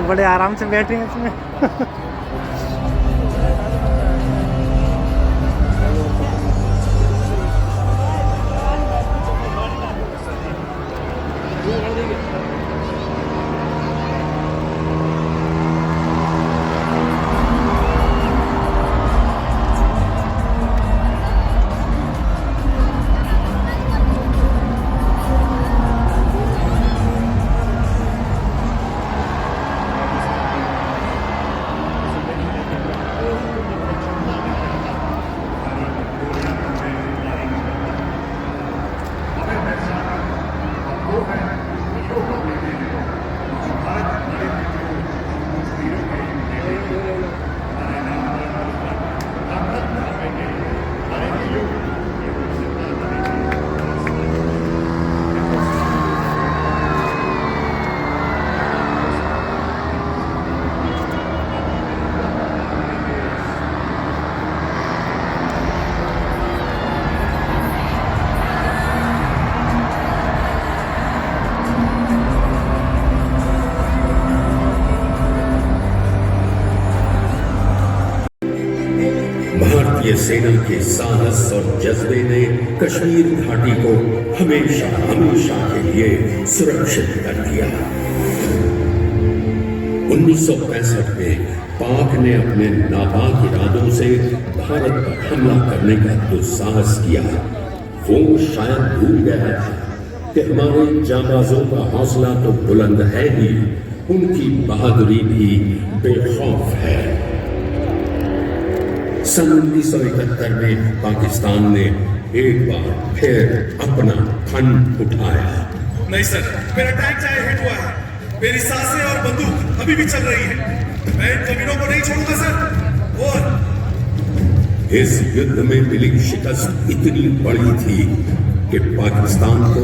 तो बड़े आराम से बैठे हैं इसमें। भारतीय सेना के साहस और जज्बे ने कश्मीर घाटी को हमेशा हमेशा के लिए सुरक्षित कर दिया। 1965 में पाक ने अपने नापाक इरादों से भारत पर हमला करने का दुस्साहस किया। वो शायद भूल गया था कि हमारे जांबाजों का हौसला तो बुलंद है ही, उनकी बहादुरी भी बेखौफ है। सन 1971 में पाकिस्तान ने एक बार फिर अपना फन उठाया। नहीं सर, मेरा टैंक चाहे हिट हुआ है, मेरी सांसें और बंदूक अभी भी चल रही है। मैं इन कमीनों को नहीं छोड़ूंगा सर। और इस युद्ध में मिली शिकस्त इतनी बड़ी थी कि पाकिस्तान को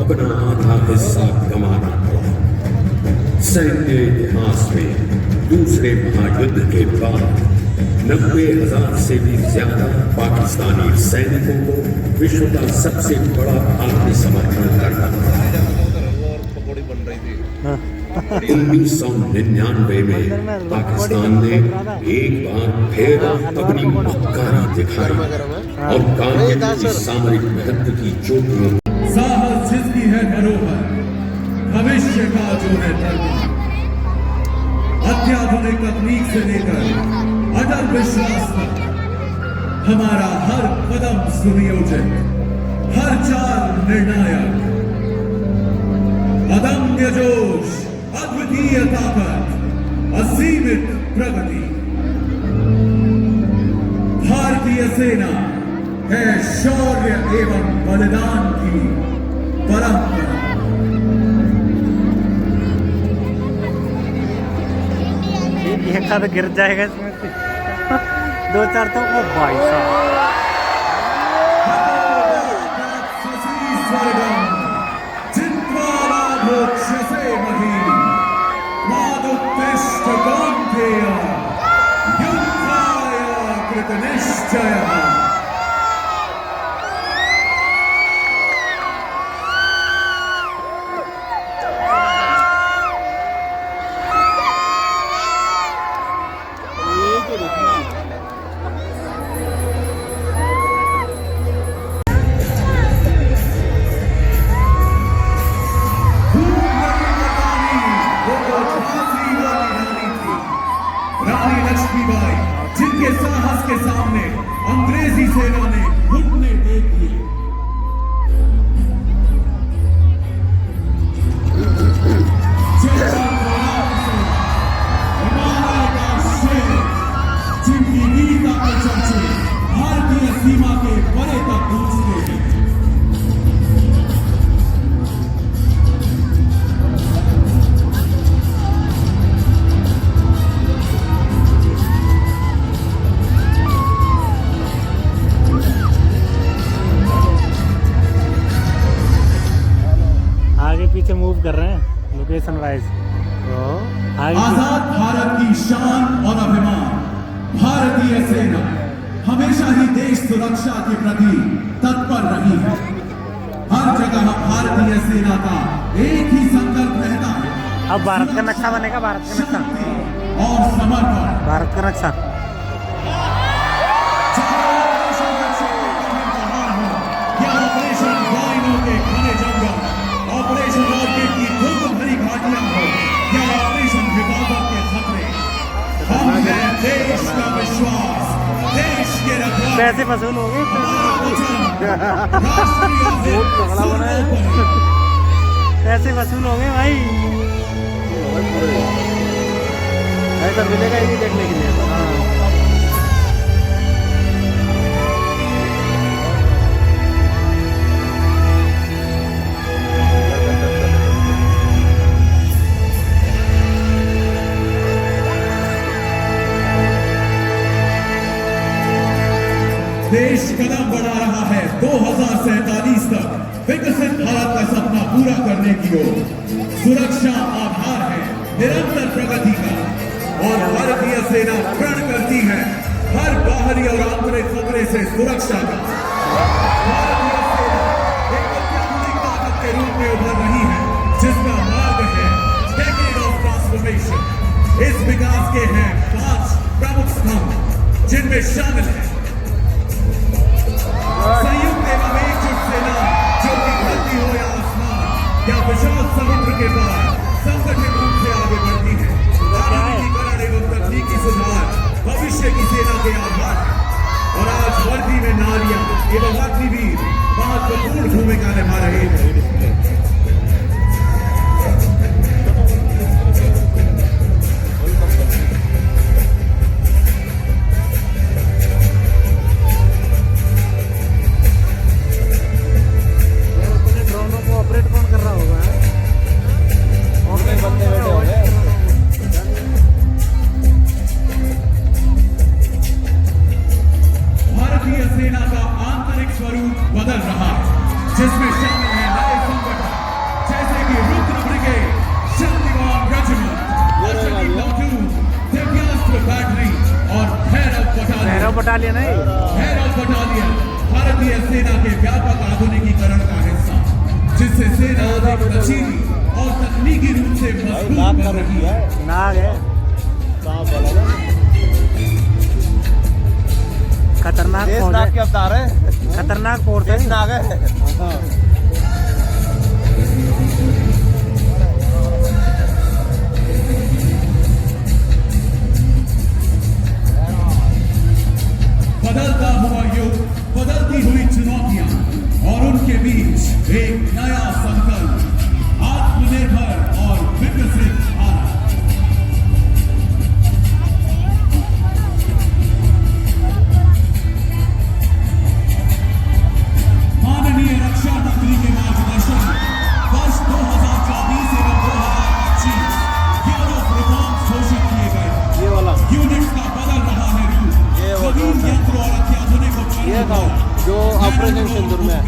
अपना आधा हिस्सा गंवाना पड़ा। सैन्य इतिहास में दूसरे महायुद्ध के बाद 90,000 से भी ज्यादा पाकिस्तानी सैनिकों को विश्व का सबसे बड़ा आत्मसमर्पण करना पड़ा। 1999 में पाकिस्तान ने एक बार फिर अपनी मक्कारी दिखाई और कारगिल की सामरिक महत्व की चोटियों। साहस जिसकी है धरोहर, भविष्य का जो है धर्म, अत्याधुनिक तकनीक से लेकर अटल विश्वास तक, हमारा हर कदम सुनियोजित, हर चाल निर्णायक, अदम्य जोश, अद्वितीय ताकत, असीमित प्रगति। भारतीय सेना है शौर्य एवं बलिदान की परंपरा। एक आधा गिर जाएगा इसमें से। 2-4 तो वो भाई साहब। जिनके साहस के सामने अंग्रेजी सेना ने घुटने टेक दिए। जिनकी वीरता के चर्चे भारतीय सीमा के परे तक गूंजते हैं। पीछे मूव कर रहे हैं लोकेशन वाइज। आजाद भारत की शान और अभिमान भारतीय सेना हमेशा ही देश सुरक्षा के प्रति तत्पर रही है। हर जगह भारतीय सेना का एक ही संकल्प रहता है अब भारत का नक्शा बनेगा, भारत का नक्शा, और समर्पण। भारत का नक्शा। या ऑपरेशन राइनो के घने जंगल, ऑपरेशन ऑर्किड की धुंध भरी घाटियां हो, या ऑपरेशन हिफाजत के खतरे, हम हैं देश का विश्वास, देश के रखवाले। पैसे वसूल हो गए, पैसे वसूल हो गए भाई। ऐसा मिलेगा ही नहीं देखने के लिए। देश कदम बढ़ा रहा है 2047 तक विकसित भारत का सपना पूरा करने की ओर। सुरक्षा आधार है निरंतर प्रगति का, और भारतीय सेना प्रण करती है हर बाहरी और आंतरिक खतरे से सुरक्षा का। भारतीय सेना एक अत्याधुनिक ताकत के रूप में उभर रही है, जिसका मार्ग है डेकेड ऑफ ट्रांसफॉर्मेशन। इस विकास के हैं 5 प्रमुख स्तंभ, जिनमें शामिल है संयुक्त एवं एकजुट सेना, जो कि धरती हो या आसमान या विशाल समुद्र के पार संगठित रूप से आगे बढ़ती है। आधुनिकीकरण एवं तकनीकी सुधार भविष्य की सेना के आधार है, और आज वर्दी में नारियां एवं अग्निवीर महत्वपूर्ण भूमिका निभा रहे हैं। भारतीय सेना का आंतरिक स्वरूप बदल रहा है, जिसमें शामिल है नए संगठन जैसे कि Rudra brigade, Shaktivan regiment, Arjuni platoon, Divyastra battery और भैरव बटालियन। भैरव बटालियन भारतीय सेना के व्यापक आधुनिकीकरण का हिस्सा, जिससे सेना अधिक लचीली और तकनीकी रूप से मजबूत बन रही है। खतरनाक देश नाग के अवतार है, खतरनाक फोर्स है। देश नाग है। बदलता हुआ युग, बदलती हुई चुनौतियां, और उनके बीच एक नया संकल्प, आत्मनिर्भर और विकसित भारत। माननीय रक्षा मंत्री के मार्गदर्शन में वर्ष 2024 एवं 2025 ईयर ऑफ रिफॉर्म्स घोषित किए गए। ये वाला यूनिट्स का बदल रहा है रूप, नवीन यंत्र और अत्याधुनिक ये था जो ऑपरेशन सिंदूर में है।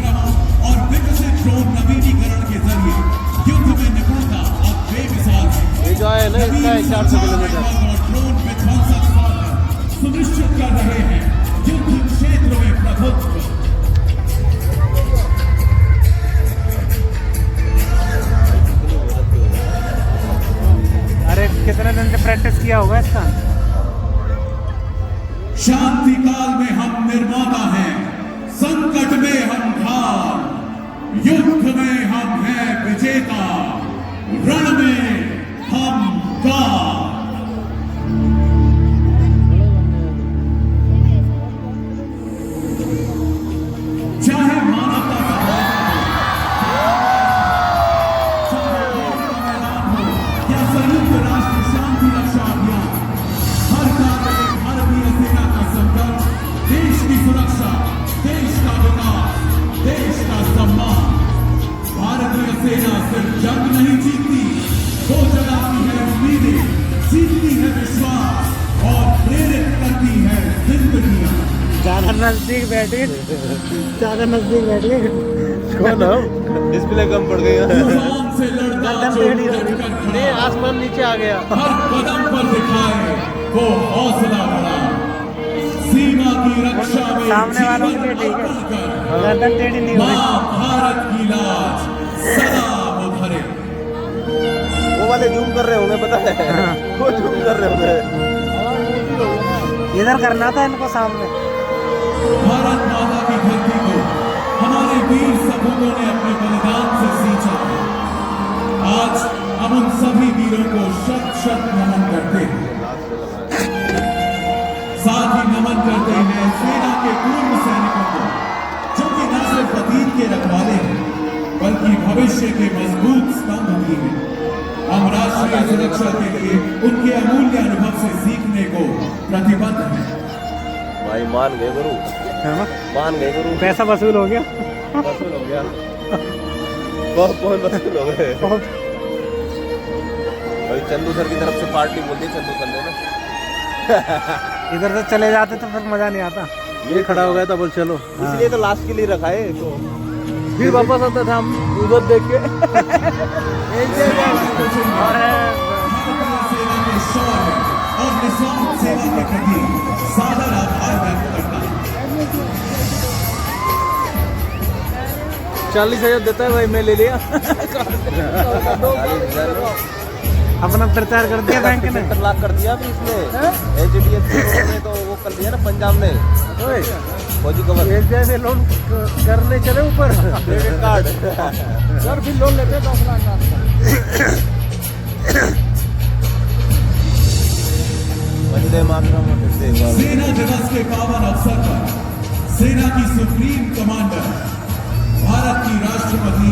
और विकसित ड्रोन नवीनीकरण के जरिए युद्ध में निपुणता अब बेमिसाल है। ये जो है ना, इसका 400 किलोमीटर और ड्रोन विध्वंसक साधन सुनिश्चित कर रहे हैं युद्ध क्षेत्र में प्रभुत्व। अरे कितने दिन से प्रैक्टिस किया होगा इसका। शांति काल में हम निर्माता हैं, संकट में हम ढाल, युद्ध में हम हैं विजेता, रण में हम काल। चाहे मानवता का या संयुक्त राष्ट्र शांति रक्षा अभियान, हर कार्य में भारतीय सेना का संकल्प देश की सुरक्षा, देश का विकास, देश का सम्मान। भारतीय सेना सिर्फ जंग नहीं जीतती, वो जगाती है उम्मीदें, जीतती है विश्वास और प्रेरित करती है जिंदगियां। ज्यादा नजदीक बैठे, ज्यादा नजदीक बैठे। कौन हो? डिस्प्ले कम पड़ गई है। तूफान से लड़ता जो डटकर नहीं, खड़ा, आसमान नीचे आ गया। हर कदम पर दिखाए वो हौसला बड़ा, सीमा की रक्षा में सामने वालों के लिए ठीक है, गर्दन टेढ़ी नहीं हो रही। मां भारत की लाज सदा मुखरे। वो वाले जूम कर रहे होंगे, पता है? वो जूम कर रहे होंगे। इधर करना था इनको सामने। भारत माता की धरती को हमारे वीर सपूतों ने अपने बलिदान से सींचा है। आज हम उन सभी वीरों को शत शत नमन करते हैं। साथ ही नमन करते हैं सेना के पूर्व सैनिकों को, जो कि न सिर्फ अतीत के रखवाले हैं बल्कि भविष्य के मजबूत स्तंभ भी हैं। हम राष्ट्रीय सुरक्षा के लिए उनके अमूल्य अनुभव से सीखने को प्रतिबद्ध हैं। भाई मान गए गुरु, है ना? मान गए गुरु। पैसा वसूल हो गया। वसूल हो गया, बहुत वसूल हो गए। भाई चंदू सर की तरफ से पार्टी बोलती है चंदू सर ने ना। इधर से चले जाते तो फिर मजा नहीं आता। ये खड़ा हो गया था, बोल चलो, इसलिए तो लास्ट के लिए रखा है। तो फिर वापस आता था हम उधर देख के। सेना के शौर्य और निस्वार्थ सेवा के प्रति सादर आभार व्यक्त करता है। 40,000 देता है भाई, मैं ले लिया। अपना प्रचार कर दिया बैंक ने। 70 लाख कर दिया अभी इसने। HDFC ने तो वो कर दिया ना, पंजाब ने फौजी कवर। SBI में लोन करने चले ऊपर क्रेडिट कार्ड सर भी लोन लेते 10 लाख का। वंदे मातरम। सेना दिवस के पावन अवसर पर सेना की सुप्रीम कमांडर भारत की राष्ट्रपति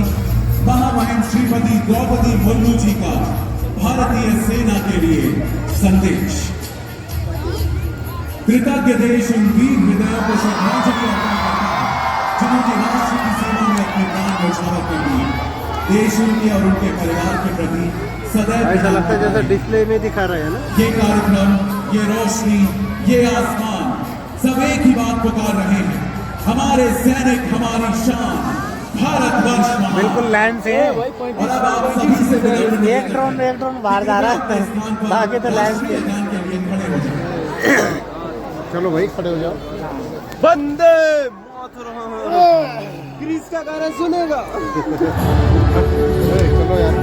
महामहिम श्रीमती द्रौपदी मुर्मू जी का भारतीय सेना के लिए संदेश। कृतज्ञ देश उन वीर हृदयों को श्रद्धांजलि अर्पण करता है जिन्होंने राष्ट्र की सेवा में अपने प्राण न्यौछावर कर दिए। देश उनके और उनके परिवार के प्रति सदैव ऐसा लगता है जैसे डिस्प्ले में दिखा रहे हैं ना। ये कार्यक्रम, ये रोशनी, ये आसमान सब एक ही बात पुकार रहे हैं। हमारे सैनिक, हमारी शान, भारतवर्ष महान। बिल्कुल लैंड से और अब आप सभी से एक ड्रोन बाहर जा रहा है, बाकी तो लैंड से। के लिए खड़े हो जाए। चलो भाई खड़े हो जाओ। वंदे मातरम। ग्रीस का गाना सुनेगा। चलो यार।